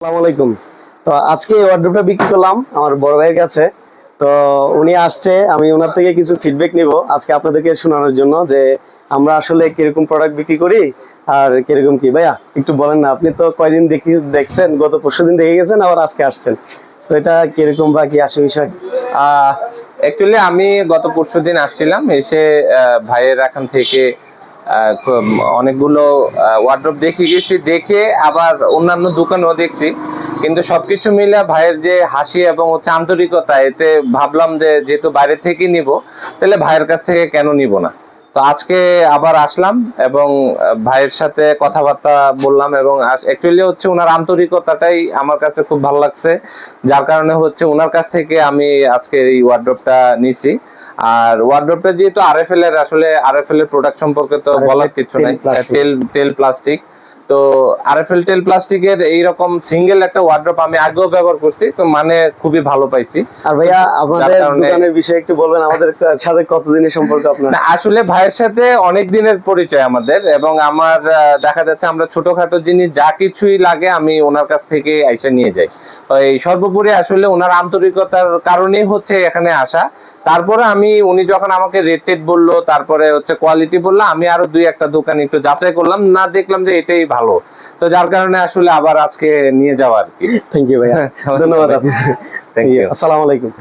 আসসালামু আলাইকুম। তো আজকে এই ওয়ার্ডরোবটা বিক্রি করলাম আমার বড় ভাইয়ের কাছে। তো উনি আসছে, আমি ওনার থেকে কিছু ফিডব্যাক নিব আজকে আপনাদেরকে শোনানোর জন্য যে আমরা আসলে কিরকম প্রোডাক্ট বিক্রি করি আর কিরকম কি। ভাইয়া একটু বলেন না, আপনি তো কয়দিন দেখছেন, গত পরশুদিন দেখে গেছেন, আবার আজকে আসছেন, তো এটা কিরকম বা কি আসে বিষয়? অ্যাকচুয়ালি আমি গত পরশুদিন আসছিলাম, এসে ভাইয়ের এখান থেকে অনেকগুলো ওয়ার্ড্রোব দেখে গেছি, দেখে আবার অন্যান্য দোকানেও দেখছি, কিন্তু সবকিছু মিলে ভাইয়ের যে হাসি এবং হচ্ছে আন্তরিকতা, এতে ভাবলাম যে যেহেতু বাইরে থেকে নিব, তাহলে ভাইয়ের কাছ থেকে কেন নিব না। তো আজকে আবার আসলাম এবং ভাইয়ের সাথে কথাবার্তা বললাম, এবং অ্যাকচুয়ালি হচ্ছে ওনার আন্তরিকতাটাই আমার কাছে খুব ভালো লাগছে, যার কারণে হচ্ছে ওনার কাছ থেকে আমি আজকে এই ওয়ার্ড্রোবটা নিছি। আর ওয়ার্ড্রোবটা যেহেতু আরএফএল এর, আসলে আরএফএল এর প্রোডাক্ট সম্পর্কে তো বলার কিছু নাই, তেল প্লাস্টিক। তো আরএফএল টেল প্লাস্টিকের এইরকম সিঙ্গেল একটা ওয়ার্ড্রোব আমি আগেও ব্যবহার করছি, তো মানে খুবই ভালো পাইছি। আর ভাইয়া আমাদের দোকানের বিষয়ে একটু বলবেন, আমাদের সাথে কতদিনের সম্পর্ক আপনার? আসলে ভাইয়ের সাথে অনেক দিনের পরিচয় আমাদের, এবং আমার দেখা যাচ্ছে আমরা ছোটখাটো জিনিস যা কিছুই লাগে আমি ওনার কাছ থেকে এসে নিয়ে যাই। এই সর্বোপরি আসলে ওনার আন্তরিকতার কারণেই হচ্ছে এখানে আসা। তারপরে উনি যখন আমাকে রেট বললো, তারপরে হচ্ছে কোয়ালিটি বললো, আমি আরো দুই একটা দোকান একটু যাচাই করলাম, না দেখলাম যে এটাই ভালো, তো যার কারণে আসলে আবার আজকে নিয়ে যাওয়া আর কি। থ্যাংক ইউ ভাইয়া, ধন্যবাদ আপনাকে। Thank you. আসসালামু আলাইকুম।